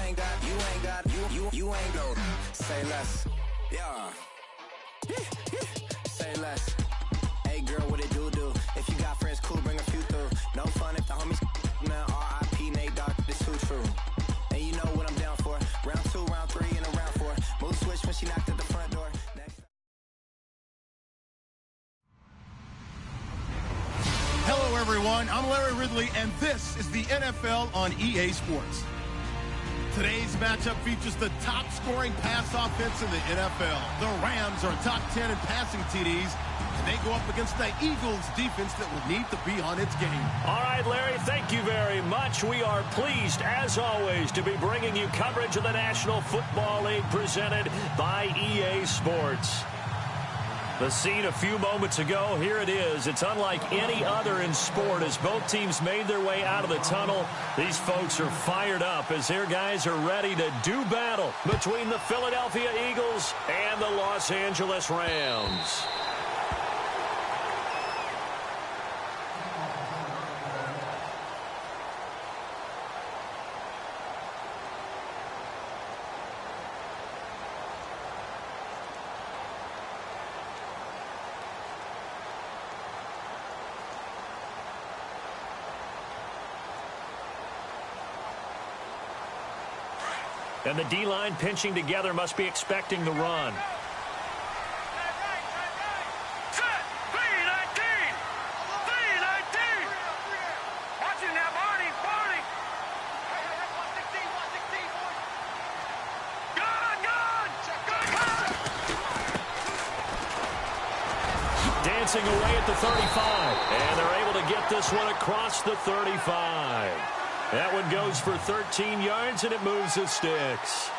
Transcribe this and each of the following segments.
ain't got, you ain't go. Say less. Yeah. Say less. Hey girl, what it do? If you got friends, cool, bring a few through. No fun if the homies, man, R.I.P. Nate Dogg, this too true. And you know what I'm down for. Round 2, round 3, and a round 4. Move switch when she knocked at the front door. Next. Hello, everyone. I'm Larry Ridley, and this is the NFL on EA Sports. Today's matchup features the top-scoring pass offense in the NFL. The Rams are top 10 in passing TDs, and they go up against the Eagles defense that will need to be on its game. All right, Larry, thank you very much. We are pleased, as always, to be bringing you coverage of the National Football League presented by EA Sports. The scene a few moments ago, here it is. It's unlike any other in sport as both teams made their way out of the tunnel. These folks are fired up as their guys are ready to do battle between the Philadelphia Eagles and the Los Angeles Rams. And the D-line pinching together must be expecting the run. Set! B-19! B-19! Watch it now, Barney! Barney! Hey, that's 116, 116, boys! Gun! Dancing away at the 35. And they're able to get this one across the 35. That one goes for 13 yards, and it moves the sticks.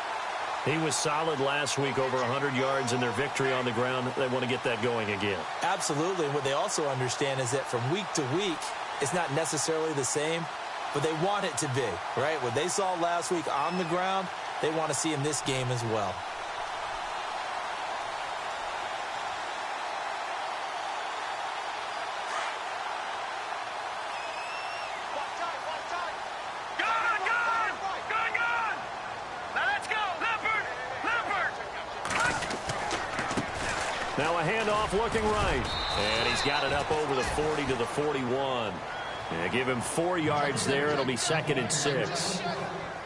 He was solid last week, over 100 yards in their victory on the ground. They want to get that going again. Absolutely. And what they also understand is that from week to week, it's not necessarily the same, but they want it to be, right? What they saw last week on the ground, they want to see in this game as well. Now a handoff looking right. And he's got it up over the 40 to the 41. Yeah, give him 4 yards there. It'll be 2nd and 6.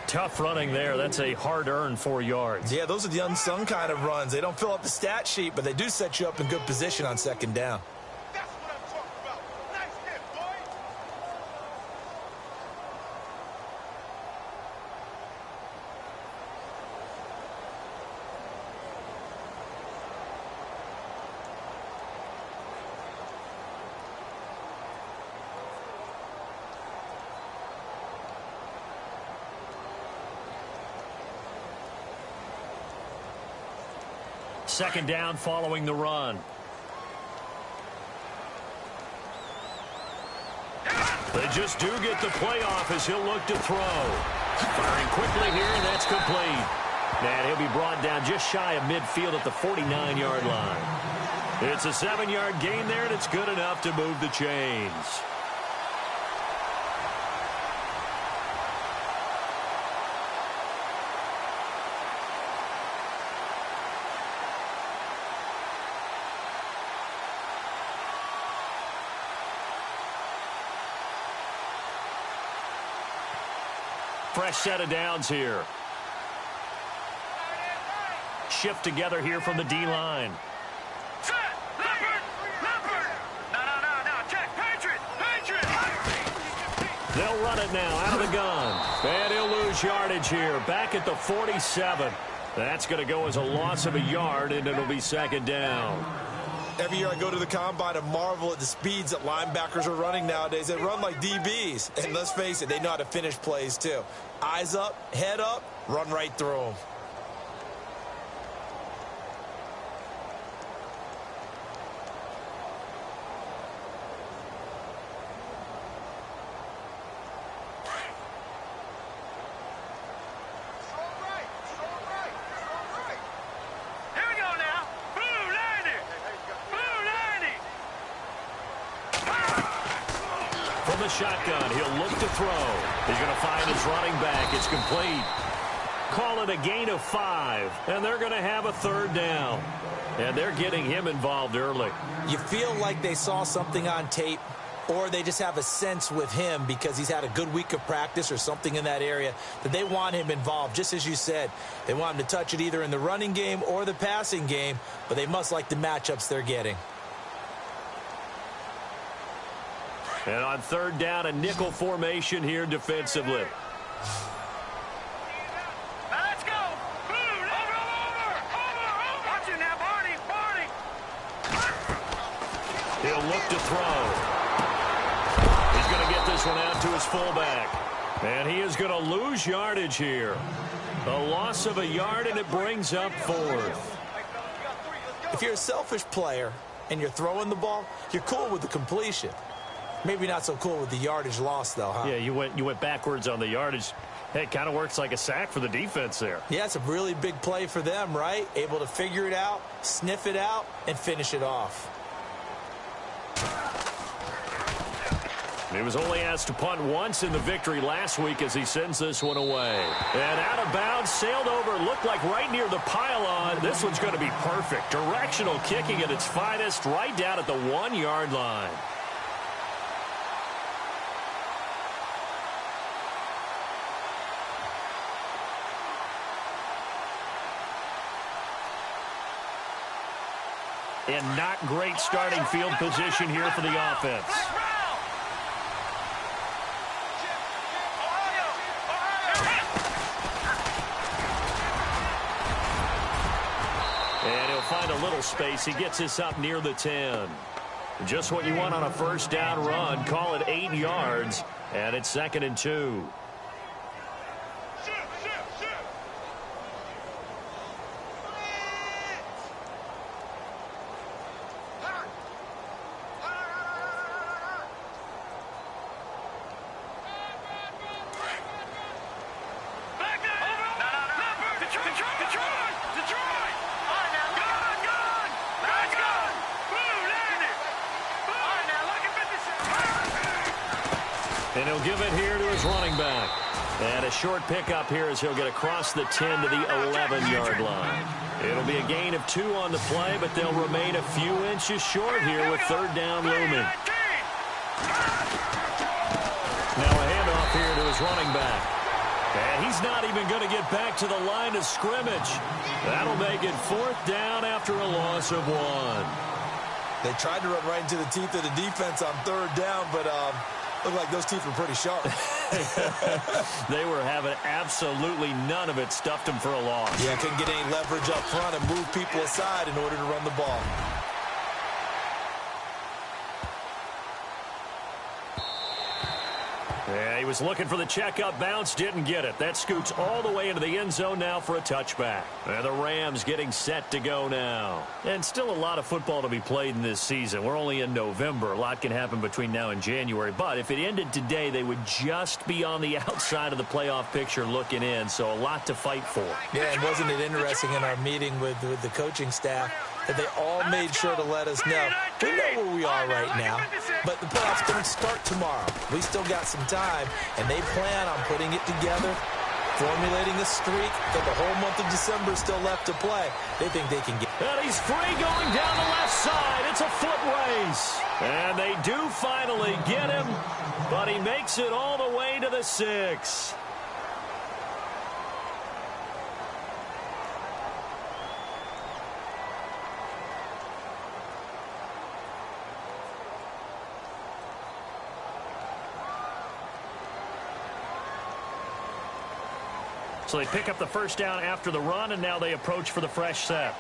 Tough running there. That's a hard-earned 4 yards. Yeah, those are the unsung kind of runs. They don't fill up the stat sheet, but they do set you up in good position on 2nd down. That's what I'm talking about. Nice hit, boy! Second down following the run. They just do get the play off as he'll look to throw. Firing quickly here, and that's complete. And he'll be brought down just shy of midfield at the 49-yard line. It's a 7-yard gain there, and it's good enough to move the chains. Fresh set of downs here. Shift together here from the D-line. Set! Leopard! Leopard! No. Check! Patriot! They'll run it now out of the gun. And he'll lose yardage here. Back at the 47. That's going to go as a loss of a yard, and it'll be 2nd down. Every year I go to the combine and marvel at the speeds that linebackers are running nowadays. They run like DBs. And let's face it, they know how to finish plays too. Eyes up, head up, run right through them. From the shotgun, he'll look to throw. He's going to find his running back. It's complete. call it a gain of 5, and they're going to have a third down. And they're getting him involved early. You feel like they saw something on tape, or they just have a sense with him because he's had a good week of practice or something in that area that they want him involved. Just as you said, they want him to touch it either in the running game or the passing game, but they must like the matchups they're getting. And on third down, a nickel formation here defensively. Let's go. Over. Watch it now, Barney. He'll look to throw. He's going to get this one out to his fullback. And he is going to lose yardage here. A loss of a yard, and it brings up 4th. If you're a selfish player and you're throwing the ball, you're cool with the completion. Maybe not so cool with the yardage loss, though, huh? Yeah, you went backwards on the yardage. Hey, it kind of works like a sack for the defense there. Yeah, it's a really big play for them, right? Able to figure it out, sniff it out, and finish it off. He was only asked to punt once in the victory last week as he sends this one away. And out of bounds, sailed over, looked like right near the pylon. This one's going to be perfect. Directional kicking at its finest, right down at the 1-yard line. And not great starting field position here for the offense. And he'll find a little space. He gets this up near the 10. Just what you want on a first down run. Call it 8 yards. And it's 2nd and 2. And he'll give it here to his running back. And a short pickup here as he'll get across the 10 to the 11-yard line. It'll be a gain of 2 on the play, but they'll remain a few inches short here with third down looming. Now a handoff here to his running back. And he's not even going to get back to the line of scrimmage. That'll make it 4th down after a loss of 1. They tried to run right into the teeth of the defense on third down, but looked like those teeth were pretty sharp. They were having absolutely none of it. Stuffed them for a loss. Yeah, couldn't get any leverage up front and move people aside in order to run the ball. Yeah, he was looking for the checkup bounce, didn't get it. That scoots all the way into the end zone now for a touchback. And the Rams getting set to go now. And still a lot of football to be played in this season. We're only in November. A lot can happen between now and January. But if it ended today, they would just be on the outside of the playoff picture looking in. So a lot to fight for. Yeah, and wasn't it interesting in our meeting with the coaching staff that they all made sure to let us know, we know where we are right now, but the playoffs don't start tomorrow. We still got some time, and they plan on putting it together, formulating a streak that the whole month of December is still left to play. They think they can get. And he's free going down the left side. It's a foot race. And they do finally get him, but he makes it all the way to the 6. So they pick up the first down after the run, and now they approach for the fresh set.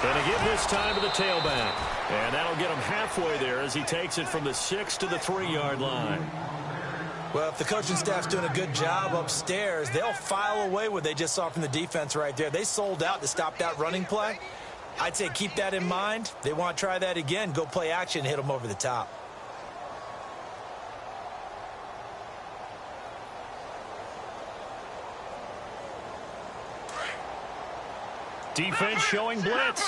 And a give this time to the tailback. And that'll get him halfway there as he takes it from the 6 to the 3-yard line. Well, if the coaching staff's doing a good job upstairs, they'll file away what they just saw from the defense right there. They sold out to stop that running play. I'd say keep that in mind. They want to try that again. Go play action, hit them over the top. Defense showing blitz.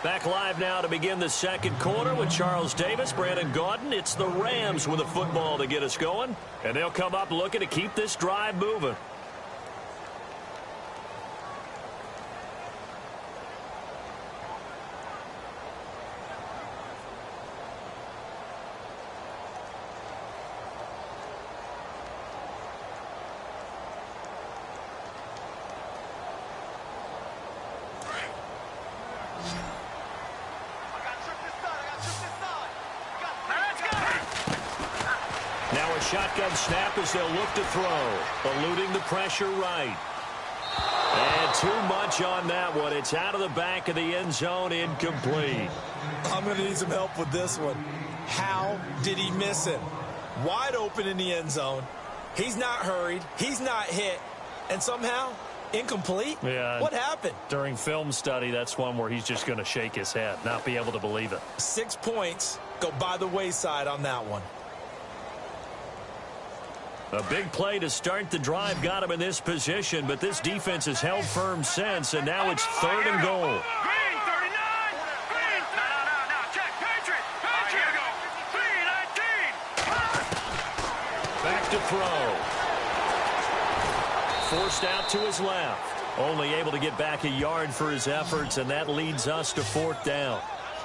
Back live now to begin the second quarter with Charles Davis, Brandon Gaudin. It's the Rams with the football to get us going. And they'll come up looking to keep this drive moving. Now a shotgun snap as they'll look to throw. Eluding the pressure right. And too much on that one. It's out of the back of the end zone, incomplete. I'm going to need some help with this one. How did he miss him? Wide open in the end zone. He's not hurried. He's not hit. And somehow, incomplete? Yeah. What happened? During film study, that's one where he's just going to shake his head, not be able to believe it. 6 points go by the wayside on that one. A big play to start the drive got him in this position, but this defense has held firm since, and now it's 3rd and goal. Green, 39. Green. No. Check. Patriot. Here we go. 3-19. Back to throw. Forced out to his left. Only able to get back a yard for his efforts, and that leads us to 4th down.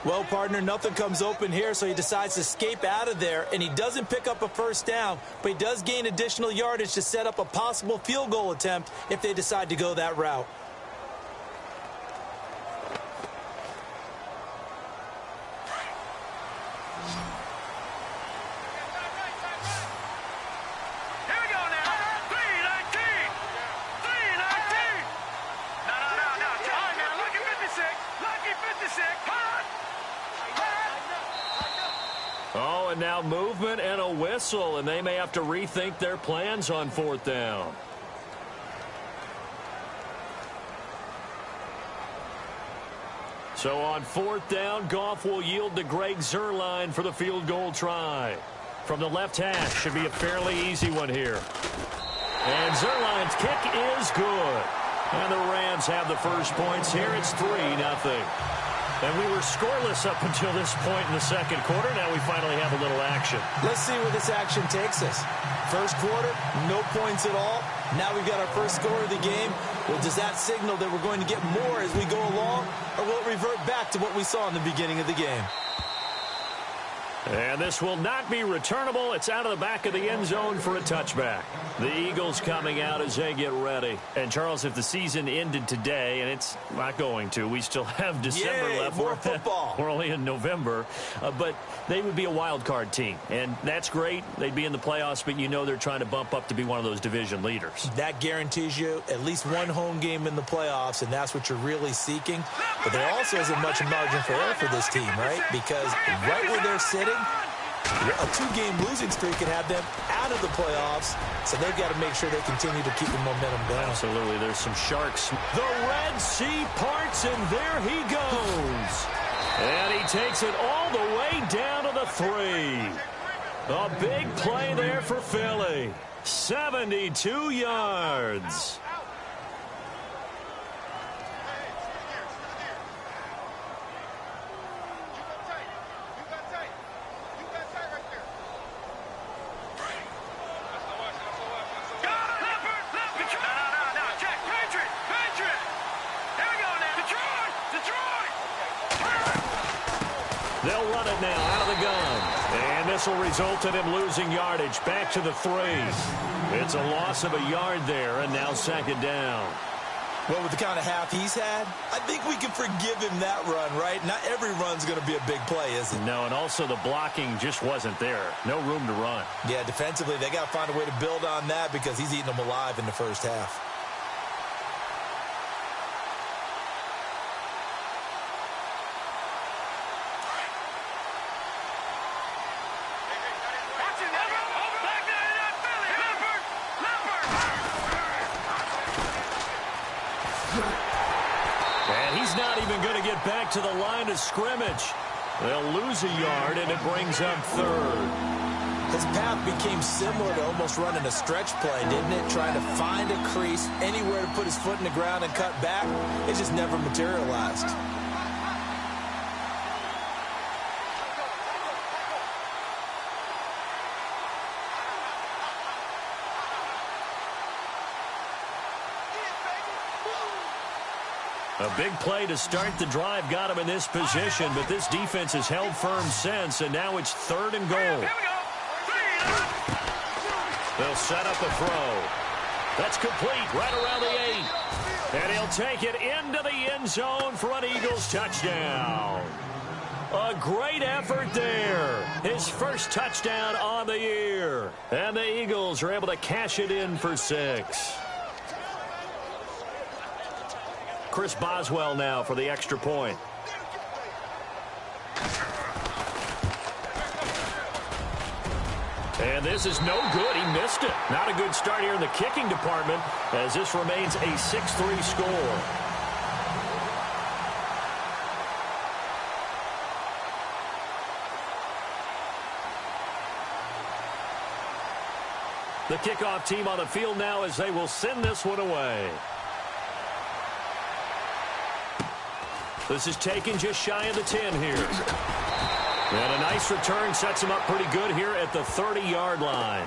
Well, partner, nothing comes open here, so he decides to escape out of there, and he doesn't pick up a first down, but he does gain additional yardage to set up a possible field goal attempt if they decide to go that route. Here we go now. 3-19. 3-19. No. Check. All right, now, lucky 56. Lucky 56. Oh, and now movement and a whistle, and they may have to rethink their plans on 4th down. So on 4th down, Goff will yield to Greg Zuerlein for the field goal try. From the left hash, should be a fairly easy one here. And Zuerlein's kick is good. And the Rams have the first points here. It's 3-0. And we were scoreless up until this point in the second quarter. Now we finally have a little action. Let's see where this action takes us. First quarter, no points at all. Now we've got our first score of the game. Well, does that signal that we're going to get more as we go along, or will it revert back to what we saw in the beginning of the game? And this will not be returnable. It's out of the back of the end zone for a touchback. The Eagles coming out as they get ready. And, Charles, if the season ended today, and it's not going to, we still have December left. More football. We're only in November. But they would be a wild card team. And that's great. They'd be in the playoffs, but you know they're trying to bump up to be one of those division leaders. That guarantees you at least one home game in the playoffs, and that's what you're really seeking. But there also isn't much margin for error for this team, right? Because right where they're sitting, a 2-game losing streak can have them out of the playoffs, so they've got to make sure they continue to keep the momentum going. Absolutely. There's some sharks. The Red Sea parts, and there he goes. And he takes it all the way down to the 3. A big play there for Philly. 72 yards. They'll run it now out of the gun. And this will result in him losing yardage back to the 3. It's a loss of a yard there, and now 2nd down. Well, with the kind of half he's had, I think we can forgive him that run, right? Not every run's going to be a big play, is it? No, and also the blocking just wasn't there. No room to run. Yeah, defensively, they got to find a way to build on that because he's eating them alive in the first half. And he's not even going to get back to the line of scrimmage. They'll lose a yard, and it brings up 3rd. His path became similar to almost running a stretch play, didn't it? Trying to find a crease, anywhere to put his foot in the ground and cut back. It just never materialized. A big play to start the drive got him in this position, but this defense has held firm since, and now it's 3rd and goal. They'll set up a throw. That's complete right around the 8. And he'll take it into the end zone for an Eagles touchdown. A great effort there. His first touchdown on the year. And the Eagles are able to cash it in for 6. Chris Boswell now for the extra point. And this is no good. He missed it. Not a good start here in the kicking department as this remains a 6-3 score. The kickoff team on the field now as they will send this one away. This is taken just shy of the 10 here. And a nice return sets him up pretty good here at the 30-yard line.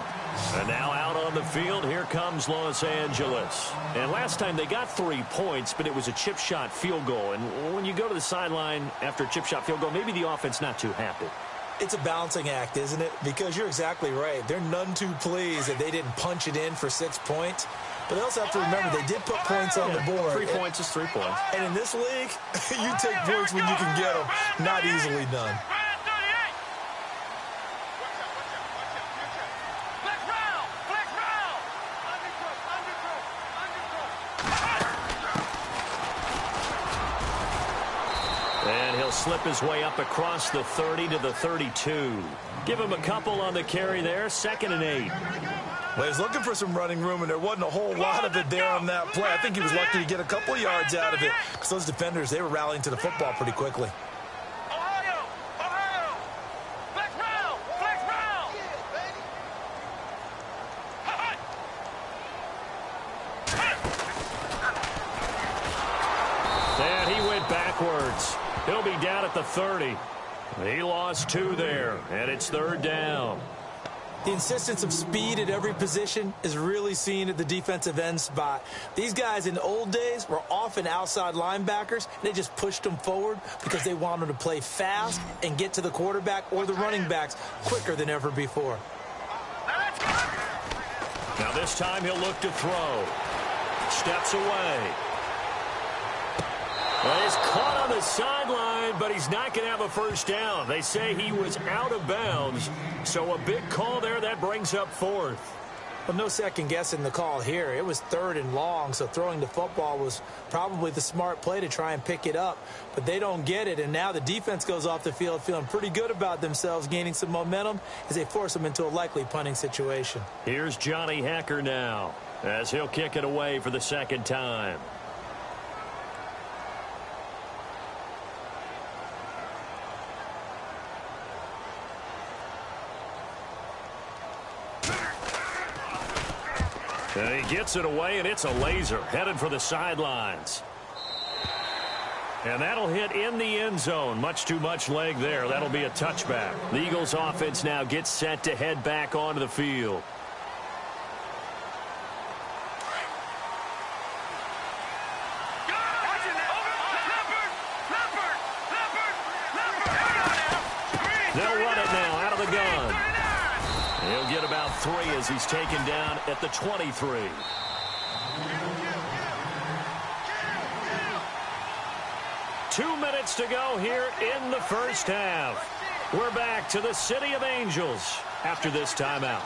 And now out on the field, here comes Los Angeles. And last time they got 3 points, but it was a chip shot field goal. And when you go to the sideline after a chip shot field goal, maybe the offense not too happy. It's a balancing act, isn't it? Because you're exactly right. They're none too pleased that they didn't punch it in for 6 points. But they also have to remember they did put points on the board. 3 points is 3 points. And in this league, you take points when you can get them. Not easily done. And he'll slip his way up across the 30 to the 32. Give him a couple on the carry there. 2nd and 8. Well, he was looking for some running room, and there wasn't a whole lot of it there on that play. I think he was lucky to get a couple of yards out of it because those defenders, they were rallying to the football pretty quickly. Ohio! Ohio! Flex round! Flex round! And he went backwards. He'll be down at the 30. He lost 2 there, and it's 3rd down. The insistence of speed at every position is really seen at the defensive end spot. These guys in the old days were often outside linebackers. They just pushed them forward because they wanted to play fast and get to the quarterback or the running backs quicker than ever before. Now this time he'll look to throw. Steps away. Well, he's caught on the sideline, but he's not going to have a first down. They say he was out of bounds, so a big call there that brings up 4th. Well, no second guessing the call here. It was 3rd and long, so throwing the football was probably the smart play to try and pick it up. But they don't get it, and now the defense goes off the field feeling pretty good about themselves, gaining some momentum as they force them into a likely punting situation. Here's Johnny Hacker now as he'll kick it away for the 2nd time. And he gets it away, and it's a laser headed for the sidelines. And that'll hit in the end zone. Much too much leg there. That'll be a touchback. The Eagles offense now gets set to head back onto the field. They'll run it now out of the gun. He'll get about 3 as he's taken down at the 23. Two minutes to go here in the first half. We're back to the City of Angels after this timeout.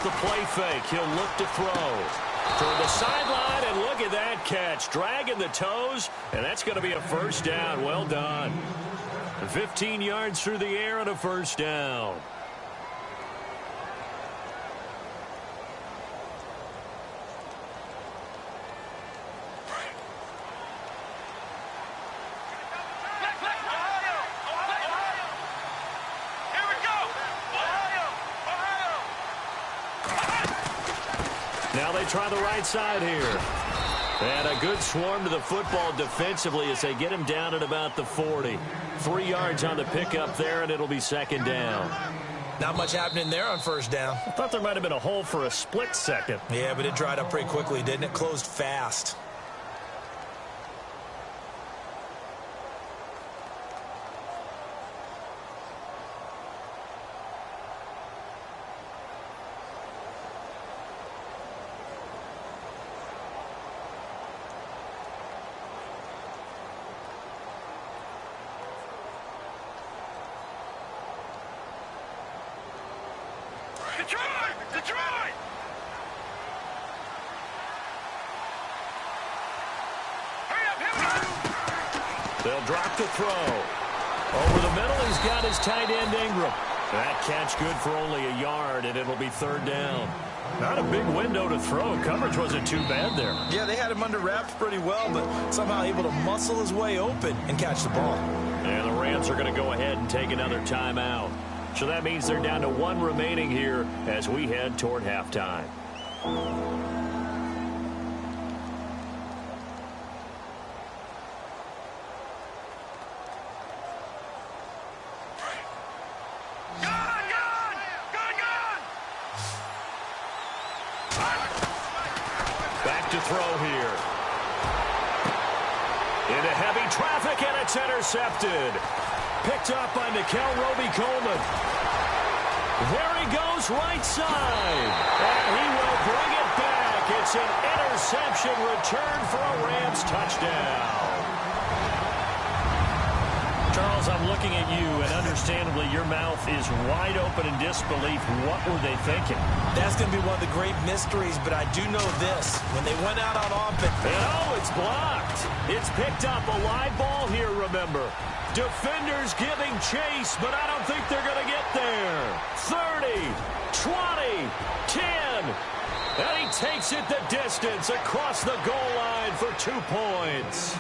The play fake. He'll look to throw. Toward the sideline, and look at that catch. Dragging the toes, and that's going to be a first down. Well done. 15 yards through the air and a first down. Now they try the right side here. And a good swarm to the football defensively as they get him down at about the 40. 3 yards on the pickup there, and it'll be second down. Not much happening there on first down. I thought there might have been a hole for a split second. Yeah, but it dried up pretty quickly, didn't it? Closed fast. Detroit! They'll drop the throw. Over the middle, he's got his tight end, Ingram. That catch good for only a yard, and it'll be third down. Not a big window to throw. Coverage wasn't too bad there. Yeah, they had him under wraps pretty well, but somehow able to muscle his way open and catch the ball. And the Rams are going to go ahead and take another timeout. So that means they're down to one remaining here as we head toward halftime. Back to throw here. Into heavy traffic, and it's intercepted. Picked up by Nikel Roby-Coleman. There he goes, right side. And he will bring it back. It's an interception return for a Rams touchdown. Charles, I'm looking at you, and understandably, your mouth is wide open in disbelief. What were they thinking? That's going to be one of the great mysteries, but I do know this. When they went out on offense... And oh, it's blocked. It's picked up. A live ball here, remember. Defenders giving chase, but I don't think they're going to get there. 30, 20, 10. And he takes it the distance across the goal line for 2 points.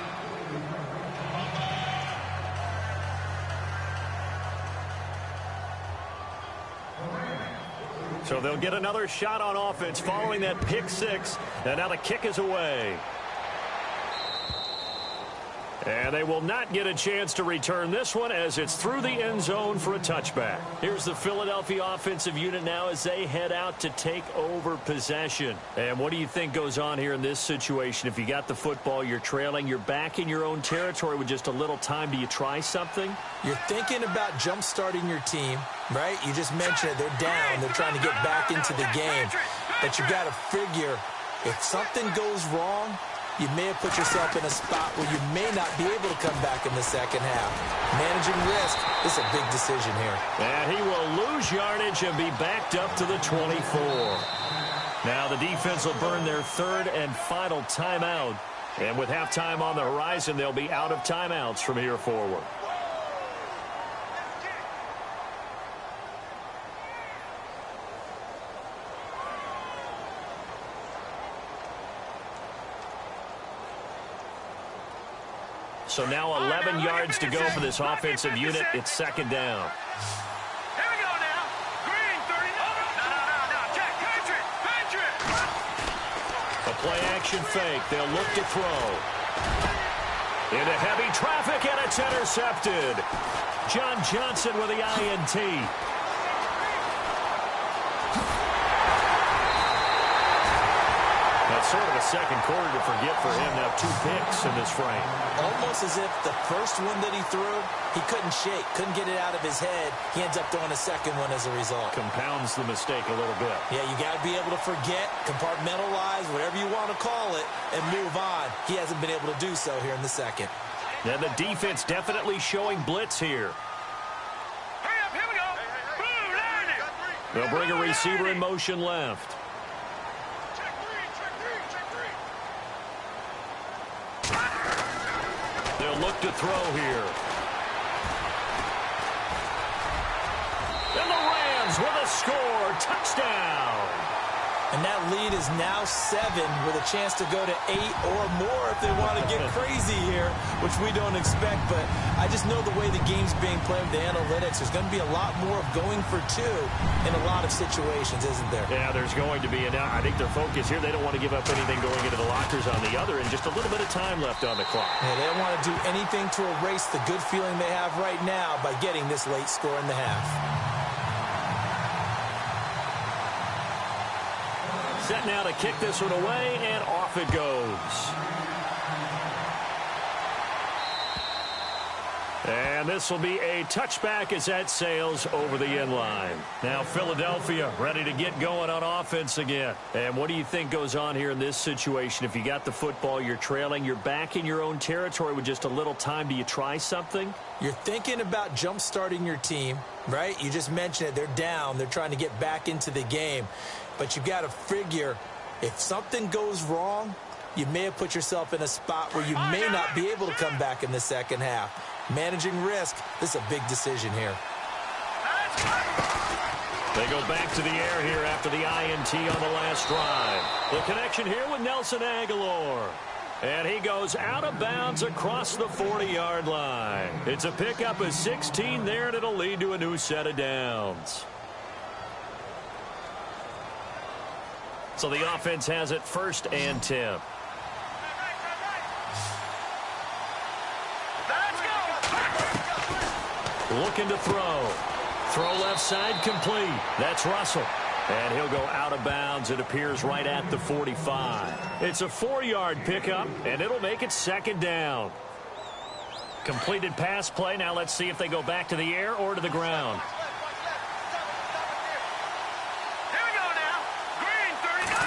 So they'll get another shot on offense following that pick six. And now the kick is away. And they will not get a chance to return this one as it's through the end zone for a touchback. Here's the Philadelphia offensive unit now as they head out to take over possession. And what do you think goes on here in this situation? If you got the football, you're trailing, you're back in your own territory with just a little time. Do you try something? You're thinking about jump-starting your team, right? You just mentioned it. They're down. They're trying to get back into the game. But you got to figure if something goes wrong, you may have put yourself in a spot where you may not be able to come back in the second half. Managing risk is a big decision here. And he will lose yardage and be backed up to the 24. Now the defense will burn their third and final timeout. And with halftime on the horizon, they'll be out of timeouts from here forward. So now 11 yards to go for this offensive unit. It's second down. Here we go now. Green, 30. No. Check. Patriot. A play-action fake. They'll look to throw. Into heavy traffic, and it's intercepted. John Johnson with the INT. That's sort of a second quarter to forget for him. Now 2 picks in this frame. Almost as if the first one that he threw, he couldn't shake, couldn't get it out of his head. He ends up throwing a second one as a result. Compounds the mistake a little bit. Yeah, you got to be able to forget, compartmentalize, whatever you want to call it, and move on. He hasn't been able to do so here in the second. And the defense definitely showing blitz here. Hurry up, here we go. Blue, line it. They'll bring a receiver in motion left. Check green. look to throw here. And the Rams with a score. Touchdown. And that lead is now 7 with a chance to go to 8 or more if they want to get crazy here, which we don't expect. But I just know the way the game's being played with the analytics, there's going to be a lot more of going for 2 in a lot of situations, isn't there? Yeah, there's going to be. And I think their focus here, they don't want to give up anything going into the lockers on the other, and just a little bit of time left on the clock. Yeah, they don't want to do anything to erase the good feeling they have right now by getting this late score in the half. Set now to kick this one away, and off it goes. And this will be a touchback as that sails over the end line. Now Philadelphia ready to get going on offense again. And what do you think goes on here in this situation? If you got the football, you're trailing, you're back in your own territory with just a little time. Do you try something? You're thinking about jump-starting your team, right? You just mentioned it. They're down. They're trying to get back into the game. But you've got to figure if something goes wrong, you may have put yourself in a spot where you may not be able to come back in the second half. Managing risk, this is a big decision here. They go back to the air here after the INT on the last drive. The connection here with Nelson Aguilar. And he goes out of bounds across the 40-yard line. It's a pickup of 16 there, and it'll lead to a new set of downs. So the offense has it 1st and 10. Looking to throw. Throw left side complete. That's Russell. And he'll go out of bounds. It appears right at the 45. It's a 4-yard pickup, and it'll make it 2nd down. Completed pass play. Now let's see if they go back to the air or to the ground. Here we go now. Green, 39.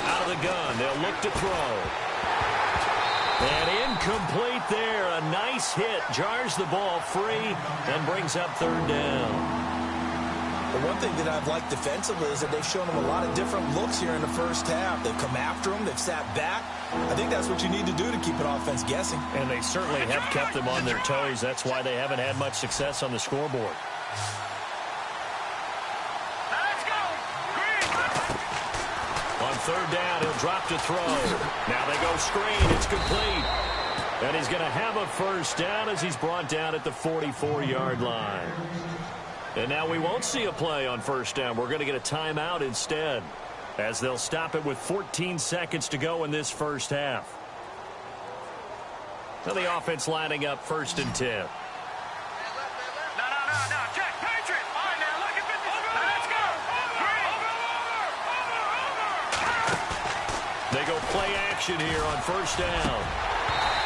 Out of the gun. They'll look to throw. And incomplete there. A nice hit. Jars the ball free and brings up 3rd down. The one thing that I've liked defensively is that they've shown them a lot of different looks here in the first half. They've come after them. They've sat back. I think that's what you need to do to keep an offense guessing. And they certainly have kept them on their toes. That's why they haven't had much success on the scoreboard. Let's go. Green. On 3rd down, he'll drop to throw. Now they go screen. It's complete. And he's going to have a 1st down as he's brought down at the 44-yard line. And now we won't see a play on 1st down. We're going to get a timeout instead, as they'll stop it with 14 seconds to go in this first half. So the offense lining up 1st and 10. No. Check. Patriot. All right, now look at 50. Let's go. Over. They go play action here on 1st down.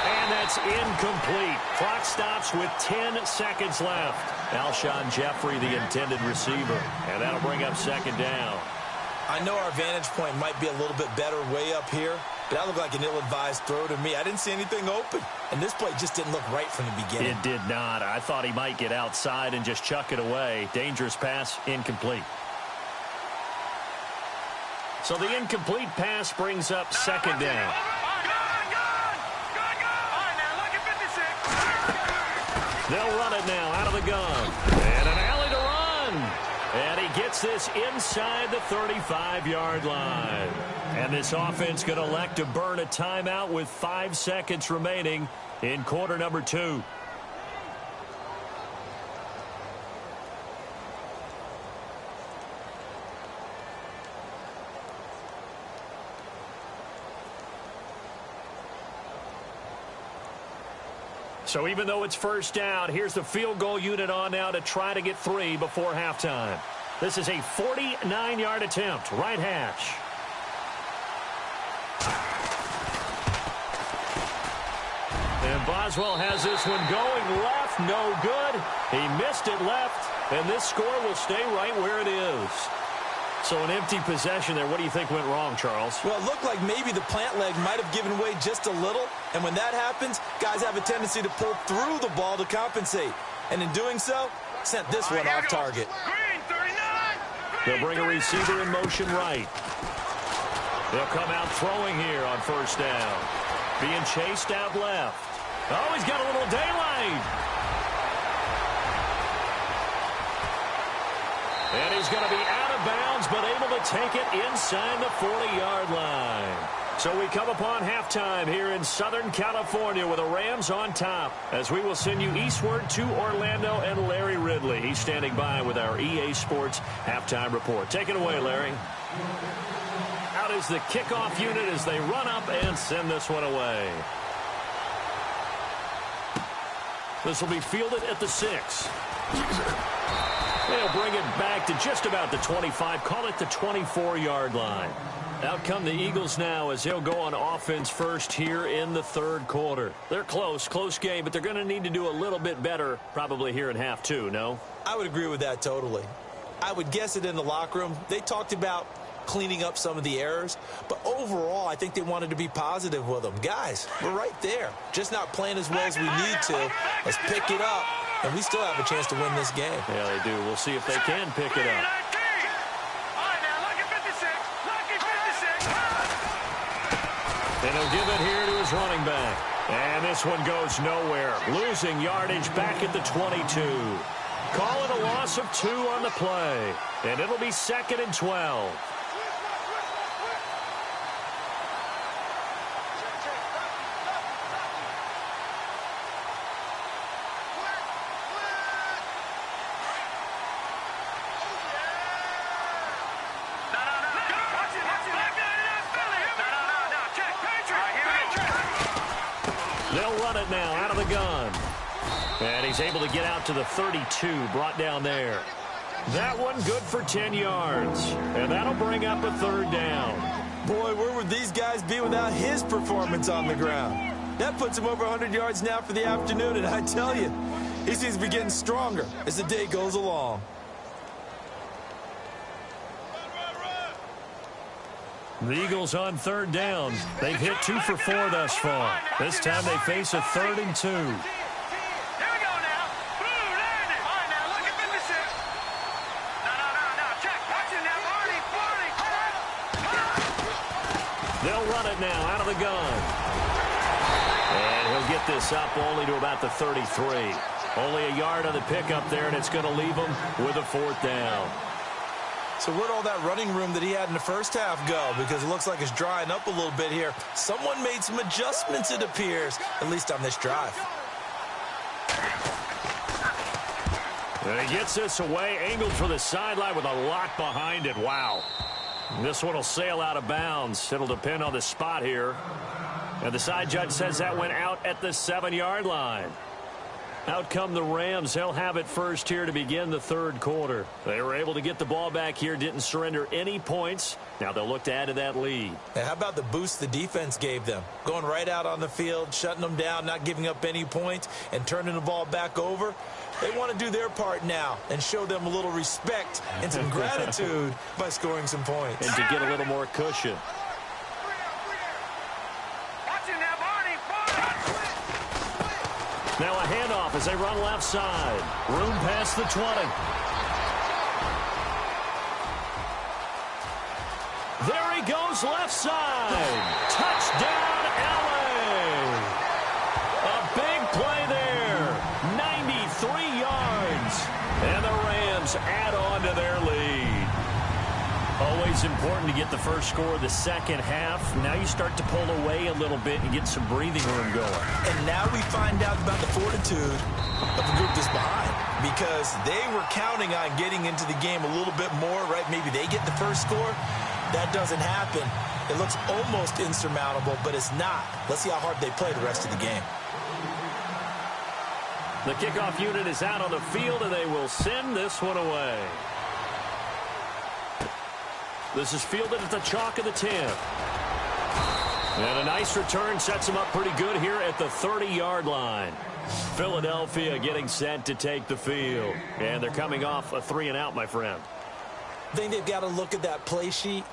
And that's incomplete. Clock stops with 10 seconds left. Alshon Jeffrey, the intended receiver. And that'll bring up 2nd down. I know our vantage point might be a little bit better way up here, but that looked like an ill-advised throw to me. I didn't see anything open, and this play just didn't look right from the beginning. It did not. I thought he might get outside and just chuck it away. Dangerous pass, incomplete. So the incomplete pass brings up 2nd down. They'll run it now out of the gun. And an alley to run. And he gets this inside the 35-yard line. And this offense going to elect to burn a timeout with 5 seconds remaining in quarter number 2. So even though it's 1st down, here's the field goal unit on now to try to get 3 before halftime. This is a 49-yard attempt, right hash. And Boswell has this one going left, no good. He missed it left, and this score will stay right where it is. So an empty possession there. What do you think went wrong, Charles? Well, it looked like maybe the plant leg might have given way just a little. And when that happens, guys have a tendency to pull through the ball to compensate. And in doing so, sent this one off target. Green, 39. They'll bring a receiver in motion right. They'll come out throwing here on 1st down. Being chased out left. Oh, he's got a little daylight. And he's going to be out of bounds, but able to take it inside the 40-yard line. So we come upon halftime here in Southern California with the Rams on top, as we will send you eastward to Orlando and Larry Ridley. He's standing by with our EA Sports halftime report. Take it away, Larry. Out is the kickoff unit as they run up and send this one away. This will be fielded at the 6. They'll bring it back to just about the 25. Call it the 24-yard line. Out come the Eagles now as they'll go on offense first here in the third quarter. They're close game, but they're going to need to do a little bit better probably here in half two, no? I would agree with that totally. I would guess it in the locker room. They talked about cleaning up some of the errors, but overall I think they wanted to be positive with them. Guys, we're right there. Just not playing as well as we need to. Let's pick it up, and we still have a chance to win this game. Yeah, they do. We'll see if they can pick it up. And he'll give it here to his running back. And this one goes nowhere. Losing yardage back at the 22. Call it a loss of 2 on the play. And it'll be 2nd and 12. They'll run it now out of the gun. And he's able to get out to the 32, brought down there. That one good for 10 yards. And that'll bring up a 3rd down. Boy, where would these guys be without his performance on the ground? That puts him over 100 yards now for the afternoon, and I tell you, he seems to be getting stronger as the day goes along. The Eagles on 3rd down. They've hit 2 for 4 thus far. This time they face a 3rd and 2. Here we go now. Blue landed. All right, now look at 56. No. Check. Watch it now. Marty. They'll run it now out of the gun. And he'll get this up only to about the 33. Only a yard on the pickup there, and it's going to leave him with a 4th down. So where'd all that running room that he had in the first half go? Because it looks like it's drying up a little bit here. Someone made some adjustments, it appears, at least on this drive. And he gets this away, angled for the sideline with a lot behind it. Wow. This one will sail out of bounds. It'll depend on the spot here. And the side judge says that went out at the 7-yard line. Out come the Rams. They'll have it first here to begin the 3rd quarter. They were able to get the ball back here, didn't surrender any points. Now they'll look to add to that lead. And how about the boost the defense gave them? Going right out on the field, shutting them down, not giving up any points, and turning the ball back over. They want to do their part now and show them a little respect and some gratitude by scoring some points. And to get a little more cushion. Now a handoff as they run left side. Room past the 20. There he goes left side. Touchdown, LA. A big play there. 93 yards. And the Rams add on to their lead. Always important to get the first score of the second half. Now you start to pull away a little bit and get some breathing room going. And now we find out about the fortitude of the group that's behind, because they were counting on getting into the game a little bit more, right? Maybe they get the first score. That doesn't happen. It looks almost insurmountable, but it's not. Let's see how hard they play the rest of the game. The kickoff unit is out on the field, and they will send this one away. This is fielded at the chalk of the 10. And a nice return sets him up pretty good here at the 30-yard line. Philadelphia getting set to take the field. And they're coming off a 3-and-out, my friend. I think they've got to look at that play sheet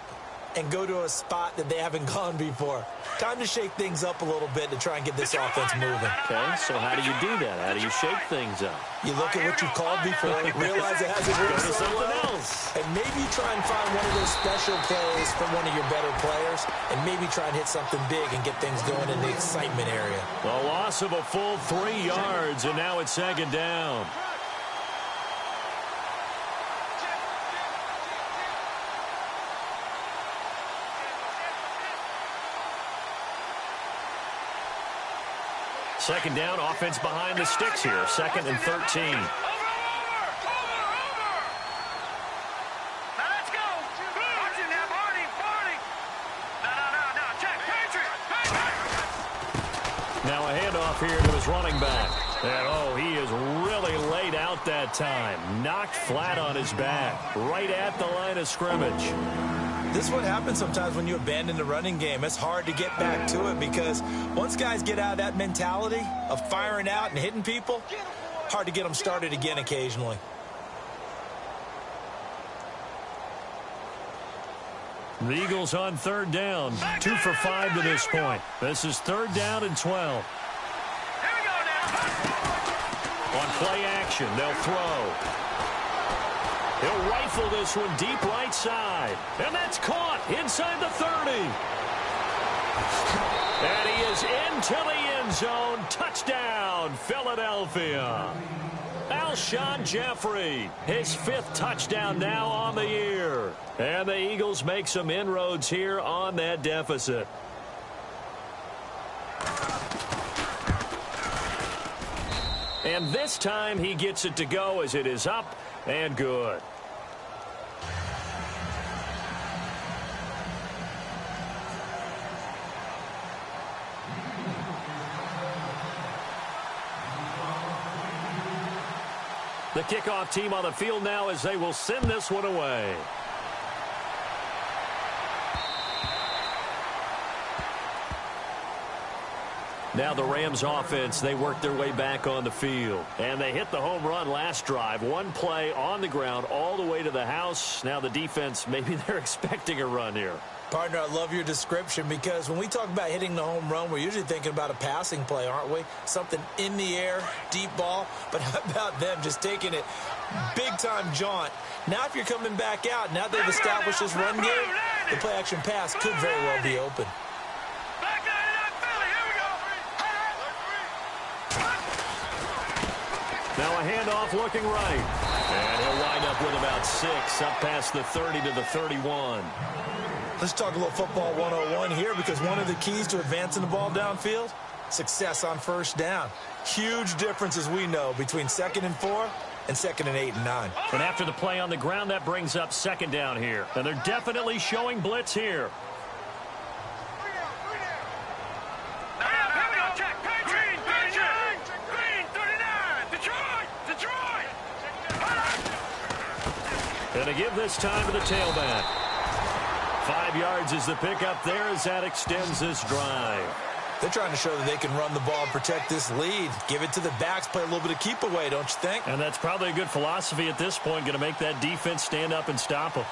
and go to a spot that they haven't gone before. Time to shake things up a little bit to try and get this offense moving. Okay, so how do you do that? How do you shake things up? You look at what you've called before, realize it hasn't worked so something well, else. and maybe try and find one of those special plays from one of your better players, and maybe try and hit something big and get things going in the excitement area. A loss of a full 3 yards, and now it's second down. Second down, offense behind the sticks here. 2nd and 13. Over! Now let's go! Marching now, Barney! No, check, Patriot! Now a handoff here to his running back. And, he is really laid out that time. Knocked flat on his back, right at the line of scrimmage. This is what happens sometimes when you abandon the running game. It's hard to get back to it because once guys get out of that mentality of firing out and hitting people, hard to get them started again occasionally. The Eagles on 3rd down. 2 for 5 to this point. This is 3rd down and 12. Here we go now! On play action, they'll throw. He'll rifle this one deep right side. And that's caught inside the 30. And he is into the end zone. Touchdown, Philadelphia. Alshon Jeffrey, his 5th touchdown now on the year. And the Eagles make some inroads here on that deficit. And this time he gets it to go as it is up and good. The kickoff team on the field now as they will send this one away. Now the Rams offense, they work their way back on the field. And they hit the home run last drive. One play on the ground all the way to the house. Now the defense, maybe they're expecting a run here. Partner, I love your description because when we talk about hitting the home run, we're usually thinking about a passing play, aren't we? Something in the air, deep ball. But how about them just taking it big-time jaunt? Now if you're coming back out, now they've established this run game, the play-action pass could very well be open. Now a handoff looking right. And he'll wind up with about 6 up past the 30 to the 31. Let's talk a little football 101 here because one of the keys to advancing the ball downfield, success on 1st down. Huge difference, as we know, between 2nd and 4 and 2nd and 8 and 9. And after the play on the ground, that brings up 2nd down here. And they're definitely showing blitz here. And to give this time to the tailback. 5 yards is the pickup there as that extends this drive. They're trying to show that they can run the ball and protect this lead. Give it to the backs, play a little bit of keep away, don't you think? And that's probably a good philosophy at this point, going to make that defense stand up and stop them.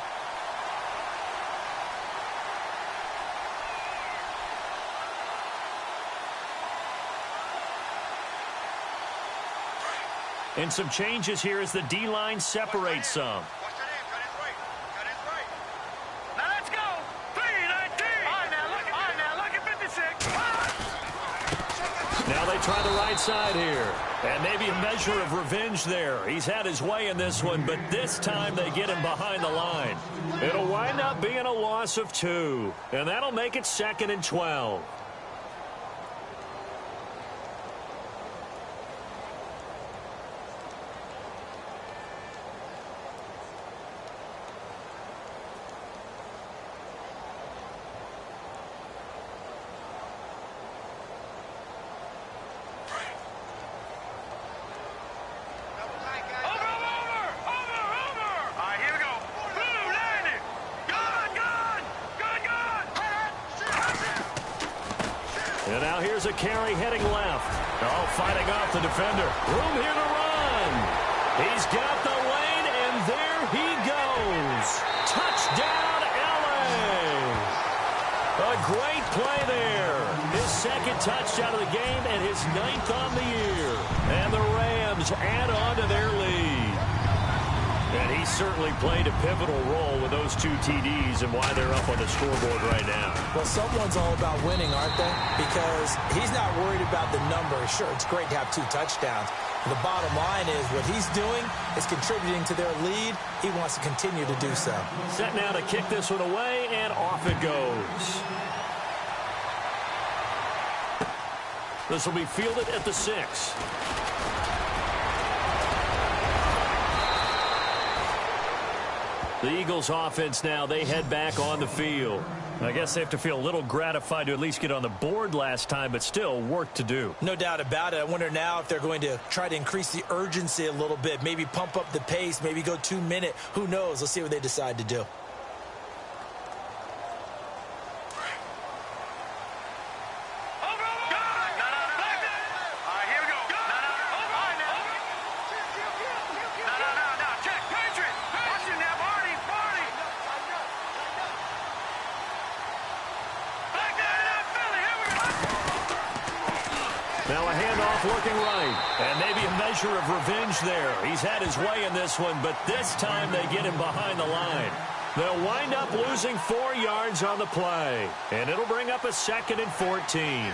And some changes here as the D-line separates some. Now they try the right side here. And maybe a measure of revenge there. He's had his way in this one, but this time they get him behind the line. It'll wind up being a loss of 2. And that'll make it 2nd and 12. And now here's a carry heading left. Oh, fighting off the defender. Room here to run. He's got the lane, and there he goes. Touchdown, LA. second touchdown of the game and his 9th on the year. And the Rams add on to their lead. And he certainly played a pivotal role with those 2 TDs and why they're up on the scoreboard right now. Well, someone's all about winning, aren't they? Because he's not worried about the number. Sure, it's great to have 2 touchdowns. But the bottom line is what he's doing is contributing to their lead. He wants to continue to do so. Set now to kick this one away, and off it goes. This will be fielded at the 6. The Eagles offense now, they head back on the field. I guess they have to feel a little gratified to at least get on the board last time, but still work to do. No doubt about it. I wonder now if they're going to try to increase the urgency a little bit, maybe pump up the pace, maybe go 2-minute. Who knows? Let's see what they decide to do. Now a handoff looking right. And maybe a measure of revenge there. He's had his way in this one, but this time they get him behind the line. They'll wind up losing 4 yards on the play. And it'll bring up a 2nd and 14.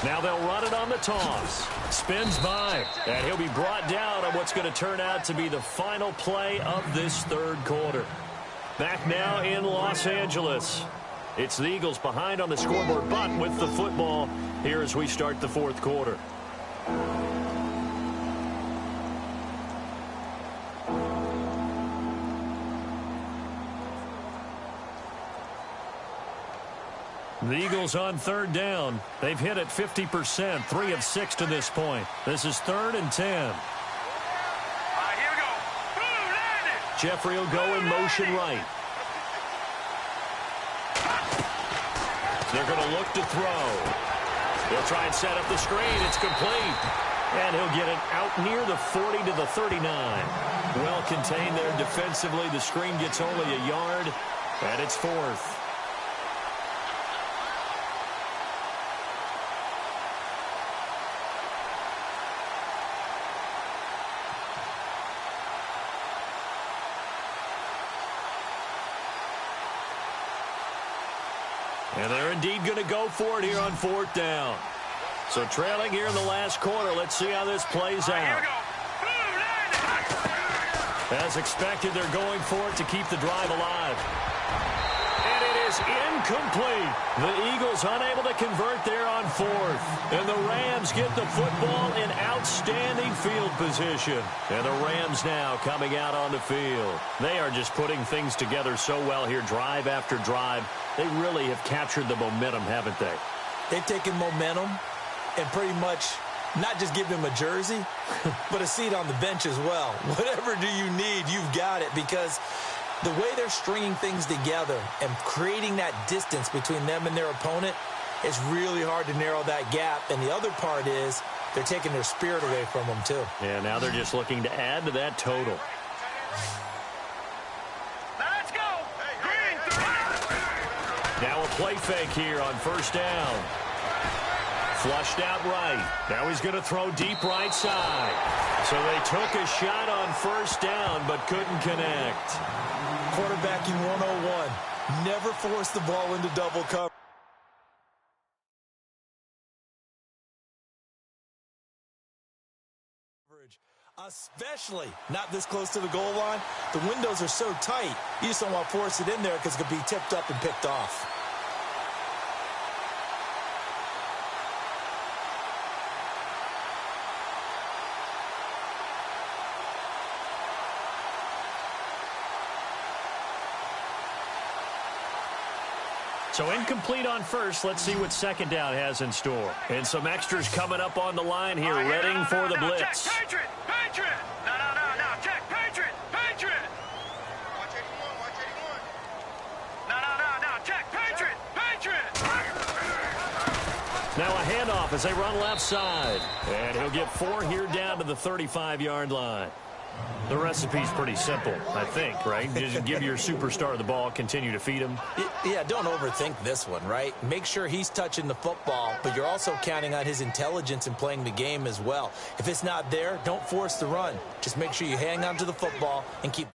Now they'll run it on the toss. Spins by. And he'll be brought down on what's going to turn out to be the final play of this 3rd quarter. Back now in Los Angeles. It's the Eagles behind on the scoreboard, but with the football here as we start the 4th quarter. The Eagles on 3rd down. They've hit it 50%, 3 of 6 to this point. This is 3rd and 10. Here we go. Jeffrey will go in motion right. They're going to look to throw. They'll try and set up the screen. It's complete. And he'll get it out near the 40 to the 39. Well contained there defensively. The screen gets only a yard, and it's 4th. And they're indeed going to go for it here on 4th down. So trailing here in the last quarter. Let's see how this plays out. As expected, they're going for it to keep the drive alive. And it is incomplete. The Eagles unable to convert there on 4th. And the Rams get the football in outstanding field position. And the Rams now coming out on the field. They are just putting things together so well here, drive after drive. They really have captured the momentum, haven't they? They've taken momentum and pretty much not just give him a jersey, but a seat on the bench as well. Whatever do you need, you've got it, because the way they're stringing things together and creating that distance between them and their opponent, it's really hard to narrow that gap. And the other part is they're taking their spirit away from them, too. Yeah, now they're just looking to add to that total. Let's go. Now a play fake here on 1st down. Flushed out right. Now he's going to throw deep right side. So they took a shot on 1st down, but couldn't connect. Quarterbacking 101. Never force the ball into double coverage. Especially not this close to the goal line. The windows are so tight, you just don't want to force it in there because it could be tipped up and picked off. So incomplete on 1st. Let's see what 2nd down has in store. And some extras coming up on the line here, readying for the blitz. Check, Patriot. No. Check, Patriot. Watch 81. No. Check, Patriot. Now a handoff as they run left side. And he'll get 4 here down to the 35-yard line. The recipe's pretty simple, I think, right? Just give your superstar the ball, continue to feed him. Yeah, don't overthink this one, right? Make sure he's touching the football, but you're also counting on his intelligence in playing the game as well. If it's not there, don't force the run. Just make sure you hang on to the football and keep...